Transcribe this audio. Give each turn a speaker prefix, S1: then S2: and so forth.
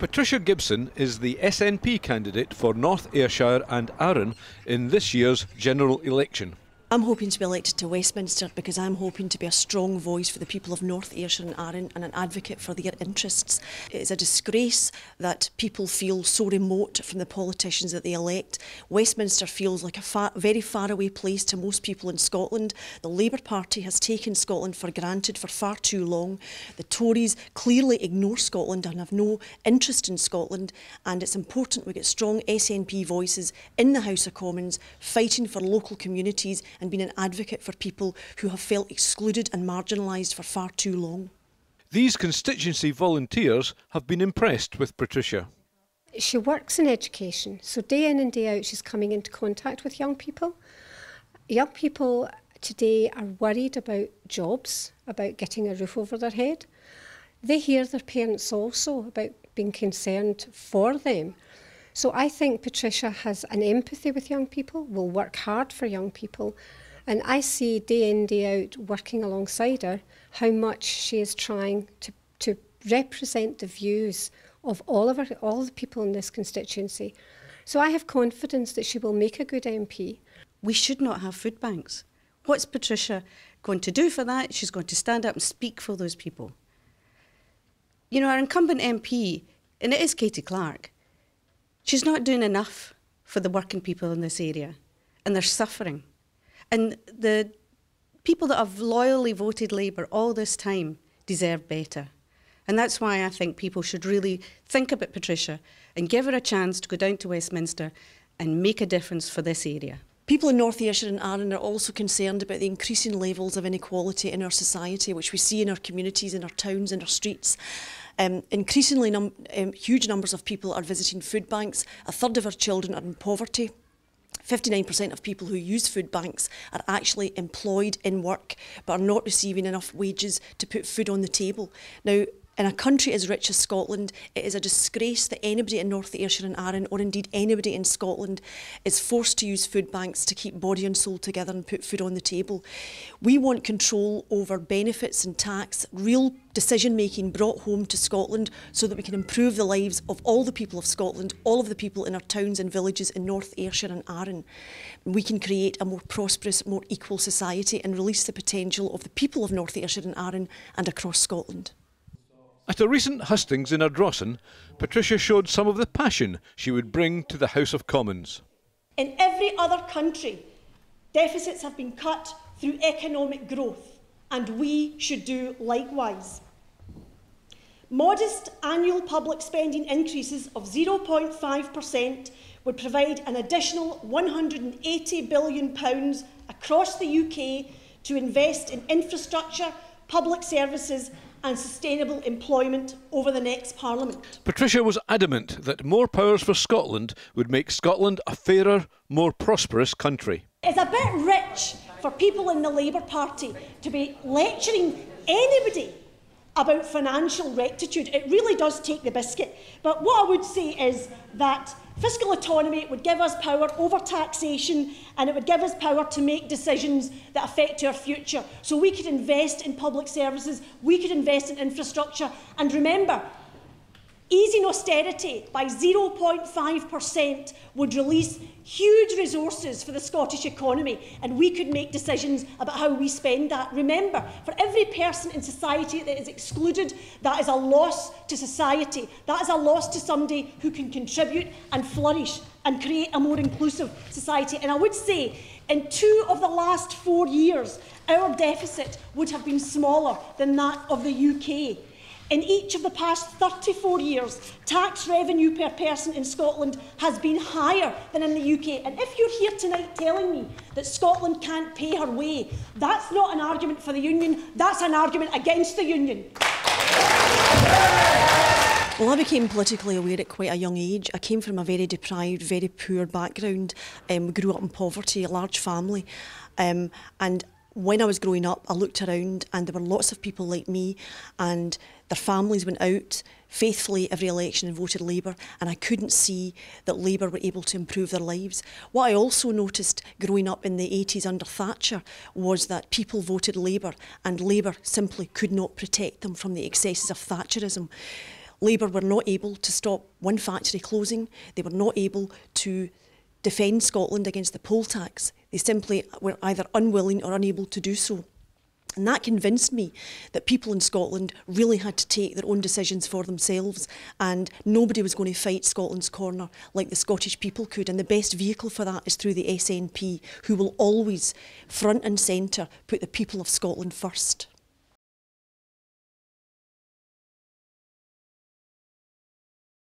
S1: Patricia Gibson is the SNP candidate for North Ayrshire and Arran in this year's general election.
S2: I'm hoping to be elected to Westminster because I'm hoping to be a strong voice for the people of North Ayrshire and Arran and an advocate for their interests. It is a disgrace that people feel so remote from the politicians that they elect. Westminster feels like a very far away place to most people in Scotland. The Labour Party has taken Scotland for granted for far too long. The Tories clearly ignore Scotland and have no interest in Scotland, and it's important we get strong SNP voices in the House of Commons fighting for local communities and being an advocate for people who have felt excluded and marginalised for far too long.
S1: These constituency volunteers have been impressed with Patricia.
S3: She works in education, so day in and day out she's coming into contact with young people. Young people today are worried about jobs, about getting a roof over their head. They hear their parents also about being concerned for them. So I think Patricia has an empathy with young people, will work hard for young people, and I see day in, day out, working alongside her, how much she is trying to represent the views of all the people in this constituency. So I have confidence that she will make a good MP.
S4: We should not have food banks. What's Patricia going to do for that? She's going to stand up and speak for those people. You know, our incumbent MP, and it is Katie Clark, she's not doing enough for the working people in this area, and they're suffering. And the people that have loyally voted Labour all this time deserve better. And that's why I think people should really think about Patricia and give her a chance to go down to Westminster and make a difference for this area.
S2: People in North Ayrshire and Arran are also concerned about the increasing levels of inequality in our society, which we see in our communities, in our towns, in our streets. Increasingly huge numbers of people are visiting food banks. A third of our children are in poverty. 59% of people who use food banks are actually employed in work but are not receiving enough wages to put food on the table. Now, in a country as rich as Scotland, it is a disgrace that anybody in North Ayrshire and Arran, or indeed anybody in Scotland, is forced to use food banks to keep body and soul together and put food on the table. We want control over benefits and tax, real decision-making brought home to Scotland so that we can improve the lives of all the people of Scotland, all of the people in our towns and villages in North Ayrshire and Arran. We can create a more prosperous, more equal society and release the potential of the people of North Ayrshire and Arran and across Scotland.
S1: At a recent hustings in Ardrossan, Patricia showed some of the passion she would bring to the House of Commons.
S5: In every other country, deficits have been cut through economic growth, and we should do likewise. Modest annual public spending increases of 0.5% would provide an additional £180 billion across the UK to invest in infrastructure, public services and sustainable employment over the next Parliament.
S1: Patricia was adamant that more powers for Scotland would make Scotland a fairer, more prosperous country.
S5: It's a bit rich for people in the Labour Party to be lecturing anybody about financial rectitude. It really does take the biscuit. But what I would say is that fiscal autonomy would give us power over taxation, and it would give us power to make decisions that affect our future. So we could invest in public services, we could invest in infrastructure, and remember, easing austerity by 0.5% would release huge resources for the Scottish economy, and we could make decisions about how we spend that. Remember, for every person in society that is excluded, that is a loss to society. That is a loss to somebody who can contribute and flourish and create a more inclusive society. And I would say, in 2 of the last 4 years, our deficit would have been smaller than that of the UK. In each of the past 34 years, tax revenue per person in Scotland has been higher than in the UK. And if you're here tonight telling me that Scotland can't pay her way, that's not an argument for the Union, that's an argument against the Union.
S2: Well, I became politically aware at quite a young age. I came from a very deprived, very poor background. We grew up in poverty, a large family. And when I was growing up, I looked around and there were lots of people like me, and their families went out faithfully every election and voted Labour, and I couldn't see that Labour were able to improve their lives. What I also noticed growing up in the 80s under Thatcher was that people voted Labour, and Labour simply could not protect them from the excesses of Thatcherism. Labour were not able to stop one factory closing. They were not able to defend Scotland against the poll tax. They simply were either unwilling or unable to do so. And that convinced me that people in Scotland really had to take their own decisions for themselves, and nobody was going to fight Scotland's corner like the Scottish people could. And the best vehicle for that is through the SNP, who will always, front and centre, put the people of Scotland first.